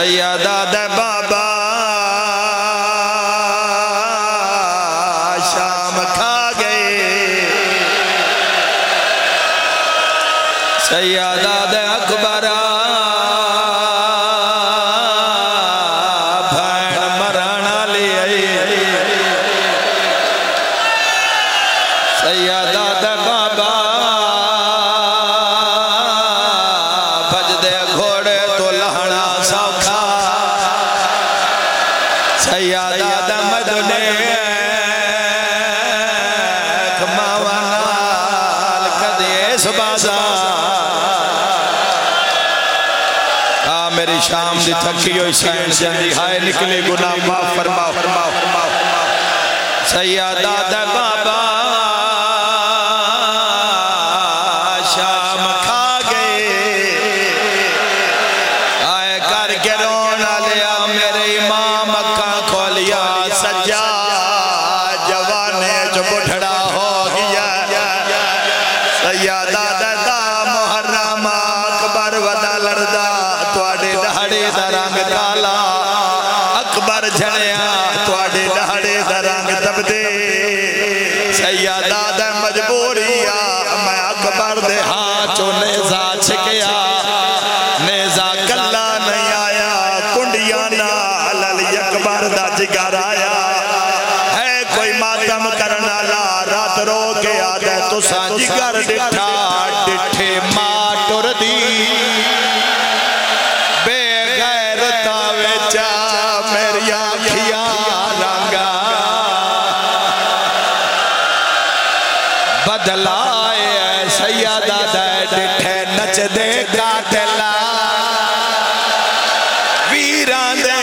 سیدہ دے بابا شام کھا گئے سیدہ دے اکبر بھین مرانا لے سیدہ دے بابا سیادہ دمد نے کماوانال قدیس بازار میری شام دی تھکی ہوئی سین جندی ہائے نکلے گناہ معاف فرما سیادہ دے بابا شام کھا گئے آئے کر کے رونا لیا میرے امام اکھا کھولیا سجا جوانے جو بڑھڑا ہو گیا سیادہ دا محرم اکبر ودا لڑدا توڑے ڈھاڑے دا رنگ کالا اکبر جھڑیا توڑے ڈھاڑے دا رنگ تب دے سیادہ دا مجبوریا میں اکبر دے ہاتھوں نیزہ چھکیا نیزہ کلا نہیں آیا کنڈیاں نال اکبر دا جگر آیا ہے کوئی ماتم کرنا لا رات رو کے آدھے تو سا جگر ڈٹھا ڈٹھے ماتر دی بے غیرتا ویچا میری آنکھیاں رنگا بدلائے سیادہ دے ڈٹھے نچ دے قاتلہ ویران دے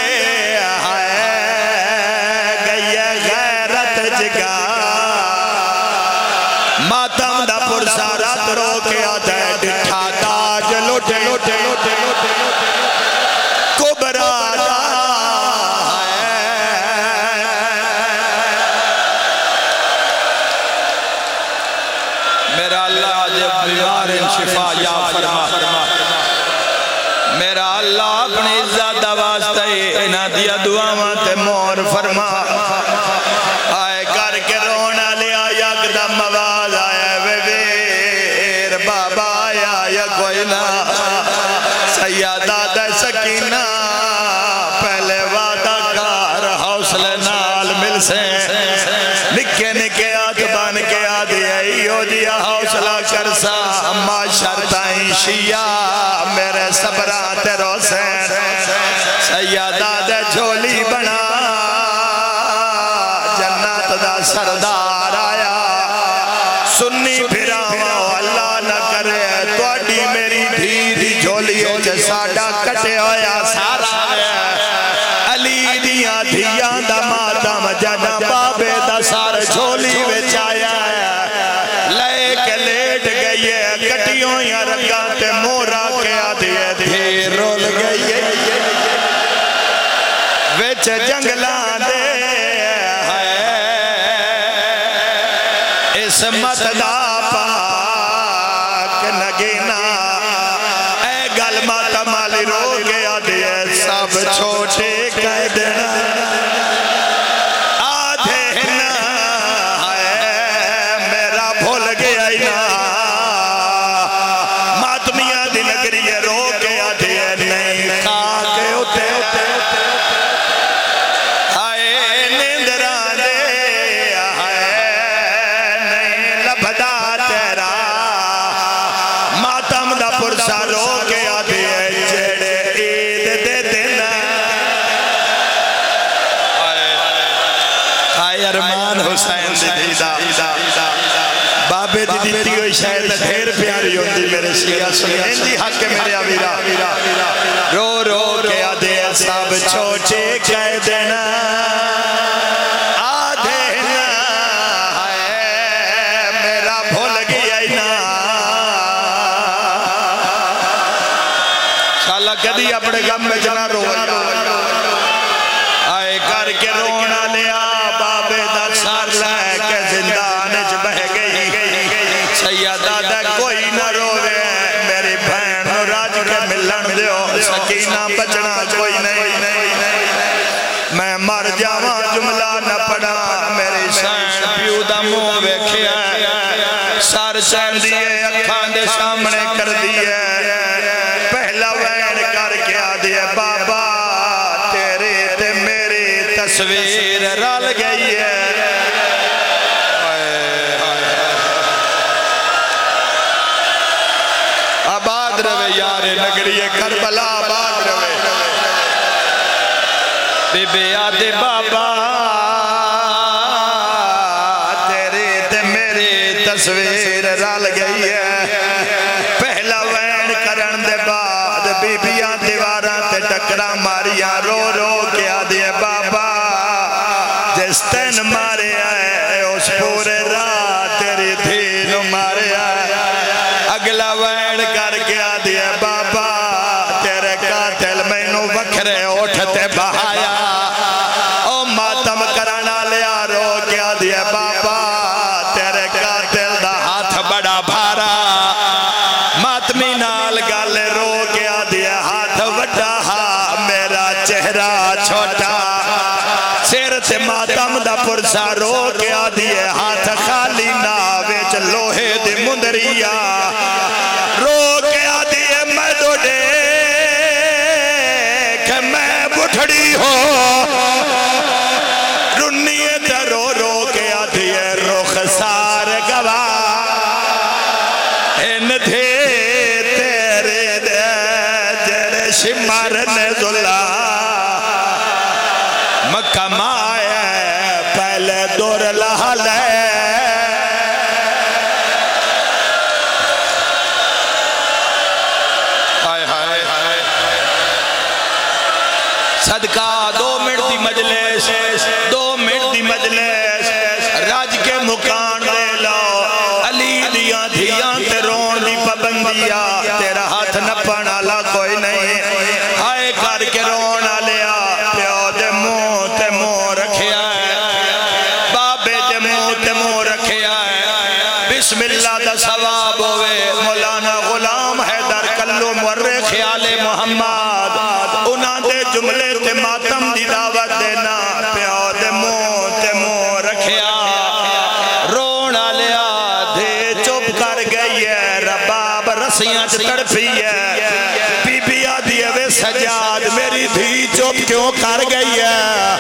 ماتم دا پرسا رات رو کے آدھے ڈٹھا تاج لوٹے کبرا دا میرا اللہ جب بیمار شفا یا فرما میرا اللہ اپنی عزت واسطے انہ دیا دعاواں تے مور فرما آئے کر کے رونا لیا یکدم آواز آیا ویر بابا آیا یا کوئی نہ سیادہ دے سکینہ پہلے وعدہ کار حوصلے نال مل سے نکے نکے آت بان کے آدھی ایو دیا حوصلہ کرسا اما شرطائیں شیعہ میرے صبرات روسین سیادہ دے جھولی بنا جنت دا سردار آیا سنی پھراواں اللہ نہ کرے توڑی میری دھیری جھولی جے ساڑا کٹے ہویا سارا علی دیاں دھیاں دا ماتم جنا بابے دا سار جھولی وچ آیا لے کے لیٹ گئی کٹیوں یا رنگات مورا کے آدھے دھیر رول گئی وچ جنگلان دے اسمت دا پاک نگینا اے گل ماتم علی رو گیا دے سب چھوٹے کہہ دینا آدھے نا میرا بھول گیا نا ماتمیاں دی نگری رو گیا دے نہیں کھاکے اٹھے ارمان حسین دیدہ بابے دیدی ہوئی شاید دھیر پیاری ہوتی میرے شیعہ سنیں دی حق میرے امیرہ رو رو کے آدھے سب چھوٹے کہہ دینا آدھے نا میرا بھول گیا نا شاءاللہ کدی اپنے غم میں جنا رو آئے کر کے رونا لیا بابے دا سار لے کے زندان اچ بہ گئی سیادہ دا کوئی نہ روے میری بہن راج کے ملن دیو سکینہ بچنا کوئی نہیں حسین دیئے اکھان دے سامنے کر دیئے پہلا وین کر کے آدھے بابا تیرے تے میری تصویر رل گئی ہے آباد روے یار نگری کربلا آباد روے بے بے آدھے بابا تیرے تے میری تصویر رل گئی ہے پہلا وین کرن دے بعد بیبیاں دیواراں تے ٹکرا ماریاں رو رو کے آدھے بابا جس تین مارے آئے اس پورے رات تیری دھین مارے آئے اگلا وین کر کے آدھے بابا تیرے قاتل میں نو وکھرے اٹھتے بہایا او ماتم کرانا لیا رو کے آدھے بابا تیرے قاتل دا ہاتھ بڑا بھارا ماتمی نال گالے رو کے آدھے ہاتھ وڈا میرا چہرہ چھوٹا سیر سے ماتم دا پرسا رو کے آدھے ہاتھ خالی ناویچ لوہے دی مندریا رو کے آدھے میں دو دے کہ میں بٹھڑی ہو رنیت رو رو کے آدھے رخ سار گوا ان دے تیرے دے جڑے شمارن ظلا مکہ مائے پہلے دور لحل ہے صدقہ 2 منٹ دی مجلس 2 منٹ دی مجلس راج کے مکان دے لو علی دیاں دھیاں تے رون دی پابندیا تیرا ہاتھ نپن والا کوئی نہیں ہائے کر کے رون لیا پیو دے منہ رکھیا ہے بابے دے منہ رکھیا ہے بسم اللہ دا ثواب ہوئے مولانا غلام حیدر کلو مورخ خیال محمد انہاں دے جملے تے ماتم دی دعوت دینا پیو دے منہ رکھیا رونا لیا دے چپ کر گئی ہے رباب رسیاں تڑپی ہے بی بی آدھی وے سجاد میری دھی چپ کیوں کر گئی ہے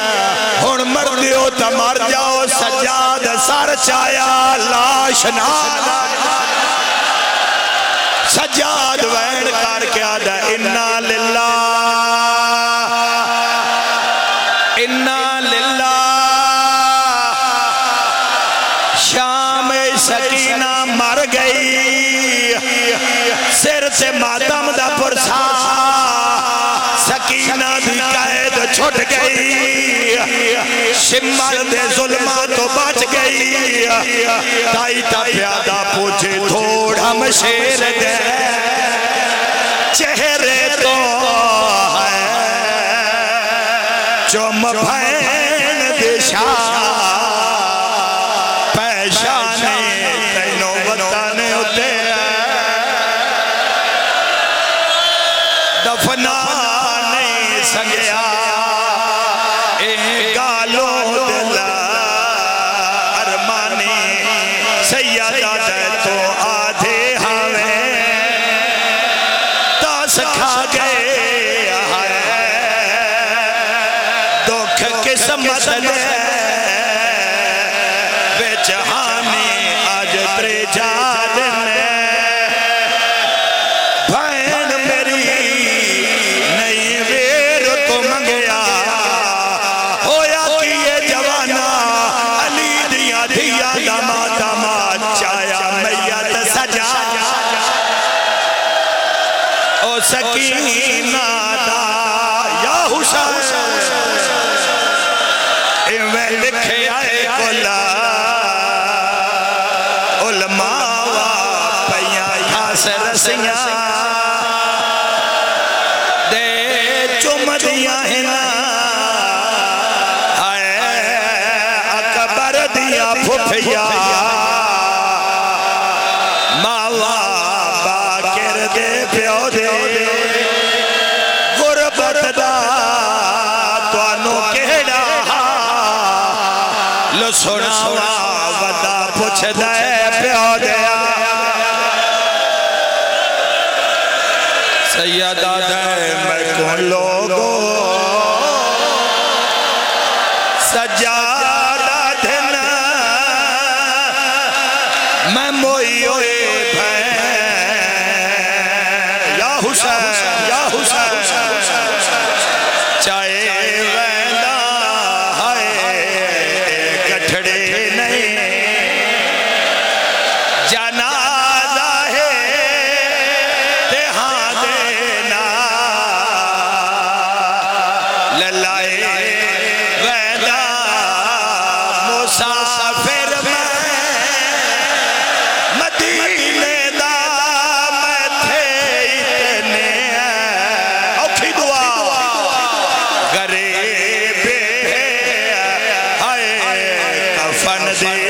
ہن مر دیو تا مر جاؤ سجاد سر چایا لاش نال سجاد وین کر کے آدھا انا للہ انا للہ شام سکینہ مر گئی سر سے ماتم دا پرسا سکینہ دی قید چھوٹ گئی شمر دے ظلمہ تو بچ گئی تائی تا پیادہ پوچھے تھوڑا مشیر دے چہرے تو ہے چم بھین دشا پیشانے تینوں وطانے ہوتے دفنا نہیں سگیا گالوں دل ارمانی سیدہ دے تو آدھے ہمیں تاس کھا گئے دکھ قسمت دے بیچہانی آج ترے جاد میں بھین میری نئی ویر کو منگیا ہویا کہ یہ جوانا علی دیا دیا دما دما چایا میت سجا او سکینہ دا یا حسین میں لکھے آئے کلا علماء پیاں یہاں سے رسیاں دے چم دیا ہنا آئے اکبر دیا پھپیا ماوا باکر دے پیو دے غربت دا توانو کہڑا لو سونا ودا پوچھ دے پیو دیا سیدہ دے میں کون لوگو سجادہ دھنا میں موئی ہوئے یا حسین یا حسین چاہے ویندہ ہائے کٹھڑے نہیں جنازہ ہے تہاں دینا للائے ویندہ مسافر میں مدینے دا میں تھے اتنے اوکھی دعا غریب ہائے کفن دے